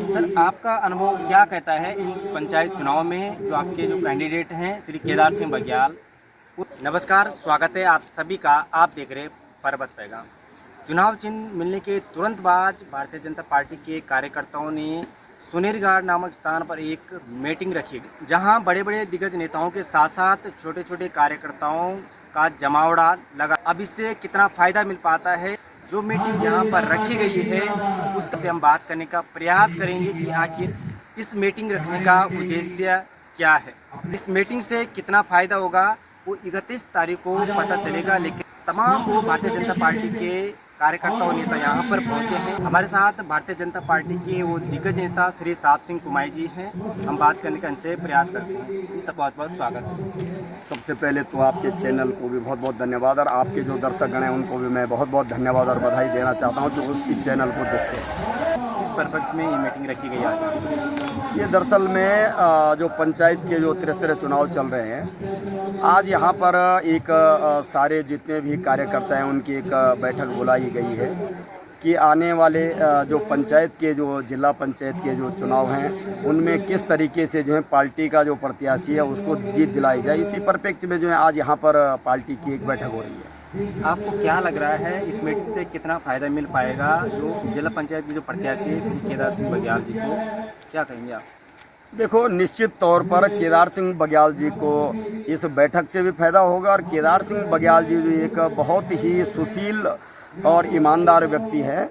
Sir, आपका अनुभव क्या कहता है इन पंचायत चुनाव में जो आपके जो कैंडिडेट हैं श्री केदार सिंह बघेल। नमस्कार, स्वागत है आप सभी का। आप देख रहे पर्वत पैगाम। चुनाव चिन्ह मिलने के तुरंत बाद भारतीय जनता पार्टी के कार्यकर्ताओं ने सुनेरगाड़ नामक स्थान पर एक मीटिंग रखी, जहां बड़े बड़े दिग्गज नेताओं के साथ साथ छोटे छोटे कार्यकर्ताओं का जमावड़ा लगा। अब इससे कितना फ़ायदा मिल पाता है, जो मीटिंग यहाँ पर रखी गई है उससे हम बात करने का प्रयास करेंगे कि आखिर इस मीटिंग रखने का उद्देश्य क्या है। इस मीटिंग से कितना फ़ायदा होगा वो 31 तारीख को पता चलेगा, लेकिन तमाम वो भारतीय जनता पार्टी के कार्यकर्ता और नेता यहाँ पर पहुँचे हैं। हमारे साथ भारतीय जनता पार्टी के वो दिग्गज नेता श्री साहब सिंह कुमाई जी हैं। हम बात करने का इनसे प्रयास करते हैं। सब बहुत बहुत स्वागत है। सबसे पहले तो आपके चैनल को भी बहुत बहुत धन्यवाद, और आपके जो दर्शकगण हैं उनको भी मैं बहुत बहुत धन्यवाद और बधाई देना चाहता हूं जो इस चैनल को देखते हैं। इस पर्पज में ये मीटिंग रखी गई आज। ये दरअसल में जो पंचायत के जो त्रिस्तरीय चुनाव चल रहे हैं, आज यहाँ पर एक सारे जितने भी कार्यकर्ता हैं उनकी एक बैठक बुलाई गई है कि आने वाले जो पंचायत के जो जिला पंचायत के जो चुनाव हैं उनमें किस तरीके से जो है पार्टी का जो प्रत्याशी है उसको जीत दिलाई जाए। इसी परिप्रेक्ष्य में जो है आज यहाँ पर पार्टी की एक बैठक हो रही है। आपको क्या लग रहा है इस मीटिंग से कितना फ़ायदा मिल पाएगा जो जिला पंचायत के जो प्रत्याशी है श्री केदार सिंह बघेल जी को, क्या कहेंगे आप? देखो, निश्चित तौर पर केदार सिंह बघेल जी को इस बैठक से भी फायदा होगा, और केदार सिंह बघेल जी जो एक बहुत ही सुशील और ईमानदार व्यक्ति है,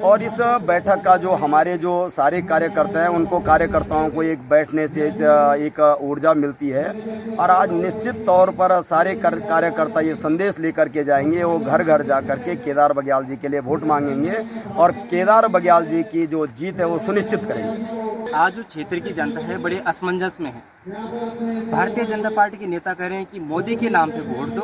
और इस बैठक का जो हमारे जो सारे कार्यकर्ता हैं उनको कार्यकर्ताओं को एक बैठने से एक ऊर्जा मिलती है। और आज निश्चित तौर पर सारे कार्यकर्ता ये संदेश लेकर के जाएंगे, वो घर घर जा कर के केदार बघेल जी के लिए वोट मांगेंगे और केदार बघेल जी की जो जीत है वो सुनिश्चित करेंगे। आज जो क्षेत्र की जनता है बड़े असमंजस में है। भारतीय जनता पार्टी के नेता कह रहे हैं कि मोदी के नाम पे वोट दो,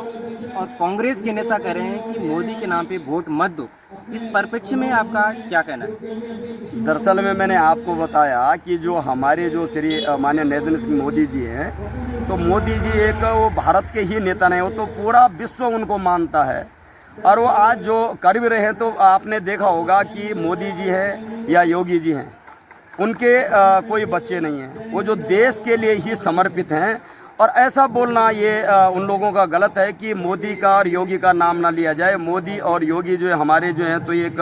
और कांग्रेस के नेता कह रहे हैं कि मोदी के नाम पे वोट मत दो। इस परिप्रेक्ष्य में आपका क्या कहना है? दरअसल में मैंने आपको बताया कि जो हमारे जो श्री माननीय नरेंद्र सिंह मोदी जी हैं, तो मोदी जी एक वो भारत के ही नेता नहीं, वो तो पूरा विश्व उनको मानता है। और वो आज जो कर भी रहे हैं, तो आपने देखा होगा कि मोदी जी हैं या योगी जी हैं, उनके कोई बच्चे नहीं हैं, वो जो देश के लिए ही समर्पित हैं। और ऐसा बोलना ये उन लोगों का गलत है कि मोदी का और योगी का नाम ना लिया जाए। मोदी और योगी जो है हमारे जो हैं तो एक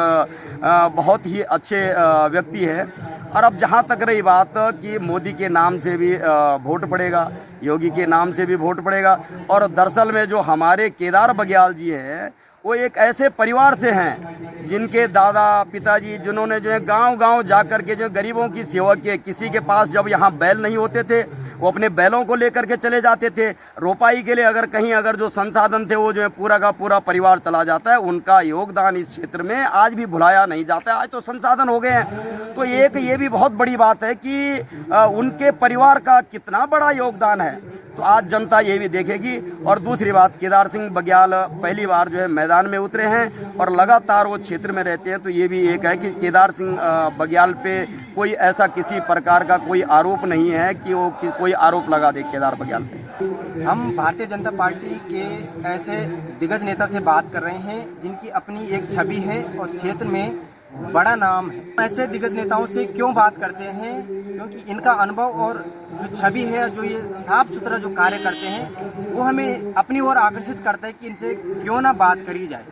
बहुत ही अच्छे व्यक्ति है। और अब जहाँ तक रही बात कि मोदी के नाम से भी वोट पड़ेगा, योगी के नाम से भी वोट पड़ेगा। और दरअसल में जो हमारे केदार बघेल जी हैं वो एक ऐसे परिवार से हैं जिनके दादा पिताजी जिन्होंने जो है गांव-गांव जाकर के जो गरीबों की सेवा की। किसी के पास जब यहाँ बैल नहीं होते थे वो अपने बैलों को लेकर के चले जाते थे। रोपाई के लिए अगर जो संसाधन थे वो जो है पूरा का पूरा परिवार चला जाता है। उनका योगदान इस क्षेत्र में आज भी भुलाया नहीं जाता है। आज तो संसाधन हो गए हैं, तो एक ये भी बहुत बड़ी बात है कि उनके परिवार का कितना बड़ा योगदान है, तो आज जनता ये भी देखेगी। और दूसरी बात, केदार सिंह बघेल पहली बार जो है मैदान में उतरे हैं और लगातार वो क्षेत्र में रहते हैं, तो ये भी एक है कि केदार सिंह बघेल पे कोई ऐसा किसी प्रकार का कोई आरोप नहीं है कि वो कोई आरोप लगा दे केदार बघेल पे। हम भारतीय जनता पार्टी के ऐसे दिग्गज नेता से बात कर रहे हैं जिनकी अपनी एक छवि है और क्षेत्र में बड़ा नाम है। ऐसे दिग्गज नेताओं से क्यों बात करते हैं? क्योंकि इनका अनुभव और जो छवि है, जो ये साफ सुथरा जो कार्य करते हैं, वो हमें अपनी ओर आकर्षित करता है कि इनसे क्यों ना बात करी जाए।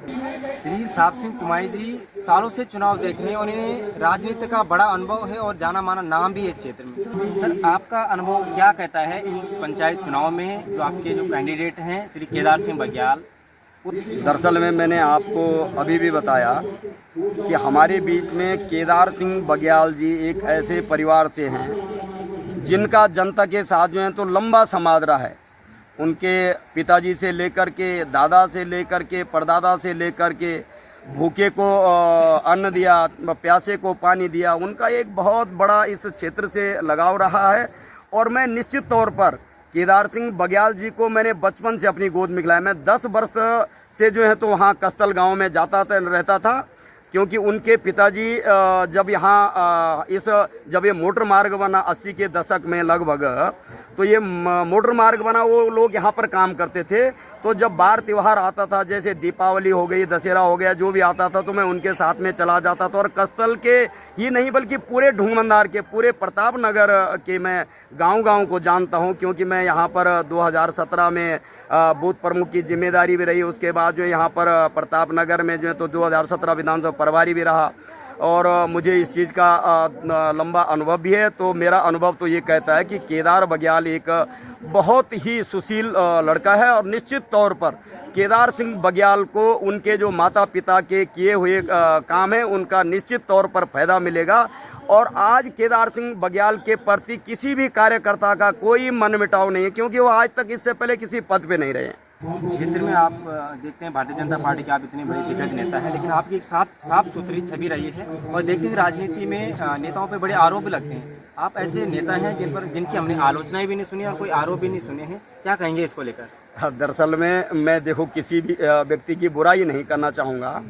श्री साहब सिंह कुमाई जी सालों से चुनाव देख रहे हैं और इन्हें राजनीति का बड़ा अनुभव है और जाना माना नाम भी है इस क्षेत्र में। सर, आपका अनुभव क्या कहता है इन पंचायत चुनाव में जो आपके जो कैंडिडेट हैं श्री केदार सिंह बघेल? दरअसल में मैंने आपको अभी भी बताया कि हमारे बीच में केदार सिंह बघेल जी एक ऐसे परिवार से हैं जिनका जनता के साथ जो है तो लंबा समाज रहा है। उनके पिताजी से लेकर के, दादा से लेकर के, परदादा से लेकर के, भूखे को अन्न दिया, प्यासे को पानी दिया। उनका एक बहुत बड़ा इस क्षेत्र से लगाव रहा है। और मैं निश्चित तौर पर केदार सिंह बघेल जी को मैंने बचपन से अपनी गोद में खिलाया। मैं 10 वर्ष से जो है तो वहाँ कस्तल गांव में जाता था, रहता था। क्योंकि उनके पिताजी जब यहाँ जब ये मोटर मार्ग बना 80 के दशक में लगभग, तो ये मोटर मार्ग बना, वो लोग यहाँ पर काम करते थे। तो जब बार त्यौहार आता था, जैसे दीपावली हो गई, दशहरा हो गया, जो भी आता था, तो मैं उनके साथ में चला जाता था। और कस्तल के ही नहीं बल्कि पूरे ढूंगमंदार के, पूरे प्रताप नगर के मैं गांव-गांव को जानता हूं, क्योंकि मैं यहाँ पर 2017 में बूथ प्रमुख की जिम्मेदारी भी रही। उसके बाद जो यहाँ पर प्रताप नगर में जो है तो 2017 विधानसभा प्रभारी भी रहा, और मुझे इस चीज़ का लंबा अनुभव भी है। तो मेरा अनुभव तो ये कहता है कि केदार बघेल एक बहुत ही सुशील लड़का है, और निश्चित तौर पर केदार सिंह बघेल को उनके जो माता पिता के किए हुए काम है, उनका निश्चित तौर पर फायदा मिलेगा। और आज केदार सिंह बघेल के प्रति किसी भी कार्यकर्ता का कोई मनमुटाव नहीं है, क्योंकि वो आज तक इससे पहले किसी पद पे नहीं रहे। क्षेत्र में आप देखते हैं भारतीय जनता पार्टी के आप इतने बड़े दिग्गज नेता हैं, लेकिन आपकी एक साफ सुथरी छवि रही है, और देखते हैं राजनीति में नेताओं पे बड़े आरोप लगते हैं। आप ऐसे नेता हैं जिनकी हमने आलोचनाएं भी नहीं सुनी और कोई आरोप भी नहीं सुने हैं, क्या कहेंगे इसको लेकर? दरअसल में मैं देखो किसी भी व्यक्ति की बुराई नहीं करना चाहूँगा।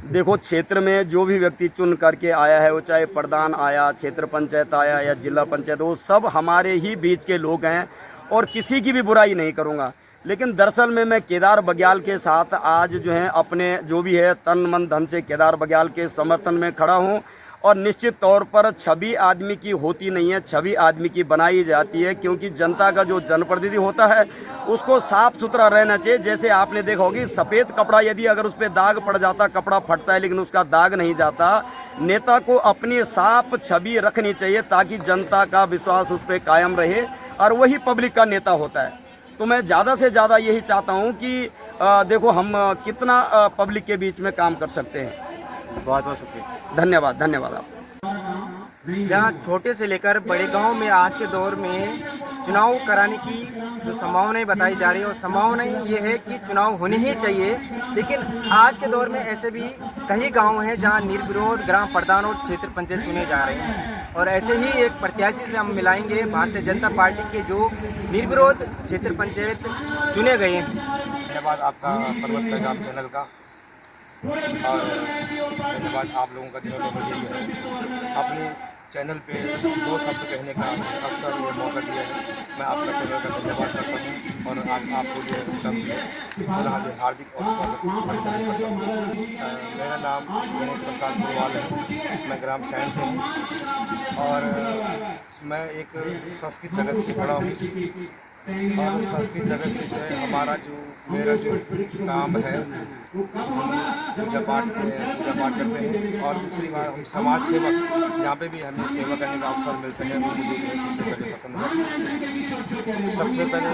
देखो, क्षेत्र में जो भी व्यक्ति चुन करके आया है, वो चाहे प्रधान आया, क्षेत्र पंचायत आया या जिला पंचायत, वो सब हमारे ही बीच के लोग हैं, और किसी की भी बुराई नहीं करूँगा। लेकिन दरअसल में मैं केदार बघेल के साथ आज जो है अपने जो भी है तन मन धन से केदार बघेल के समर्थन में खड़ा हूं। और निश्चित तौर पर छवि आदमी की होती नहीं है, छवि आदमी की बनाई जाती है, क्योंकि जनता का जो जनप्रतिनिधि होता है उसको साफ सुथरा रहना चाहिए। जैसे आपने देखा होगी, सफ़ेद कपड़ा यदि अगर उस पर दाग पड़ जाता, कपड़ा फटता है लेकिन उसका दाग नहीं जाता। नेता को अपनी साफ छवि रखनी चाहिए ताकि जनता का विश्वास उस पर कायम रहे, और वही पब्लिक का नेता होता है। तो मैं ज़्यादा से ज़्यादा यही चाहता हूं कि देखो हम कितना पब्लिक के बीच में काम कर सकते हैं। बहुत बहुत शुक्रिया, धन्यवाद। धन्यवाद आप। जहाँ छोटे से लेकर बड़े गांव में आज के दौर में चुनाव कराने की जो संभावनाएं बताई जा रही है, और संभावनाएं ये है कि चुनाव होने ही चाहिए। लेकिन आज के दौर में ऐसे भी कई गांव हैं जहां निर्विरोध ग्राम प्रधान और क्षेत्र पंचायत चुने जा रहे हैं, और ऐसे ही एक प्रत्याशी से हम मिलाएंगे भारतीय जनता पार्टी के जो निर्विरोध क्षेत्र पंचायत चुने गए हैं। धन्यवाद आपका पर्वत पैगाम चैनल का, और धन्यवाद आप लोगों का जिन्होंने मुझे अपने चैनल पे 2 शब्द कहने का अवसर और मौका दिया है। मैं आपका चैनल का धन्यवाद करता हूँ, और आज आपको जो है इसका पुनः जो हार्दिक और स्वागत करता हूँ। मेरा नाम गणेश प्रसाद पुरवाल है, मैं ग्राम सैन से हूँ, और मैं एक संस्कृत जगत से पढ़ा हूँ। और संस्कृत जगत से जो है मेरा जो काम है, पूजा पाठ करते हैं, और दूसरी बात हम समाज सेवक, जहाँ पे भी हमें सेवा करने का अवसर मिलते हैं, वो मुझे जो है सबसे पहले पसंद है। सबसे पहले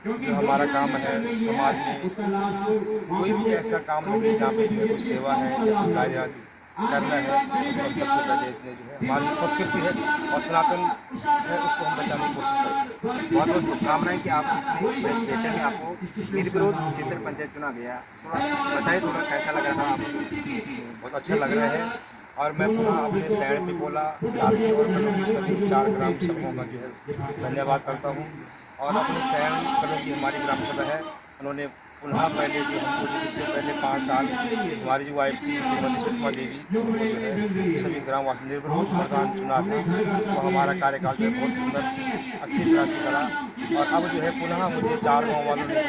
जो हमारा काम है, समाज में कोई भी ऐसा काम नहीं जहाँ पे जो है कोई सेवा है या कार्य करना है, उसको हम सबसे पहले इतने जो है हमारी संस्कृति है और सनातन है, उसको हम बचाने की कोशिश करते हैं। बहुत बहुत शुभकामनाएं कि आप इतने बड़े क्षेत्र में आपको निर्विरोध क्षेत्र पंचायत चुना गया। थोड़ा बताइए, थोड़ा कैसा लग रहा था आपको? बहुत अच्छा लग रहा है, और मैं पुनः अपने सैण पिपोला, लासी और कलोनी सभी 4 ग्राम सभाओं का जो है धन्यवाद करता हूँ। और अपने सैण कलोनी हमारी ग्राम सभा है, उन्होंने पुनः पहले जो हमको जो इससे पहले 5 साल हमारी जो वाइफ थी श्रीमती सुषमा देवी, उनको जो है सभी ग्रामवासी निर्विरोध प्रधान चुना था। तो हमारा कार्यकाल जो है बहुत सुंदर अच्छी तरह से चला, और अब जो है पुनः मुझे 4 गाँव वालों ने जो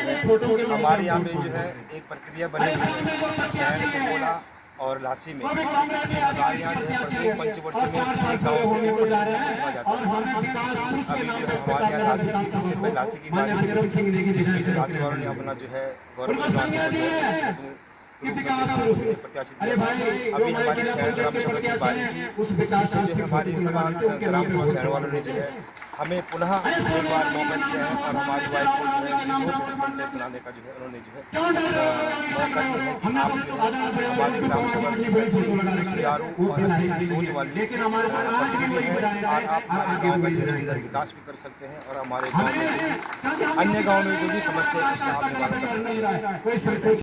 है हमारे यहाँ पे जो है एक प्रक्रिया बनी हुई है सैण पिपोला और लासी में, कि हमारे यहाँ जो है प्रत्येक पंचवर्ष में एक गाँव से एक प्रतिनिधि चुना जाता है। अभी जो है हमारे यहाँ लासी की, इससे पहले लासी की बात थी, जिसमें जो लासी वालों ने अपना जो है गौरव प्रत्याशी दिया। अभी हमारी सैण ग्राम सभा की बारी थी, जिससे जो है हमारी सभा ग्राम सभा सैण वालों ने जो है हमें पुनः एक बार मौका दिया है, और हमारी वाइफ को जो है 2 क्षेत्र पंचायत बनाने का जो है उन्होंने जो है मौका दिया है कि आप जो है हमारी ग्राम सभा से अच्छी सुचारू और अच्छी सोच वाली प्रतिनिधि हैं, और आप हमारे गाँव का जो सुंदर विकास भी कर सकते हैं, और हमारे गाँव में अन्य गाँव में जो भी समस्या है उसका आप निवारण कर सकते हैं।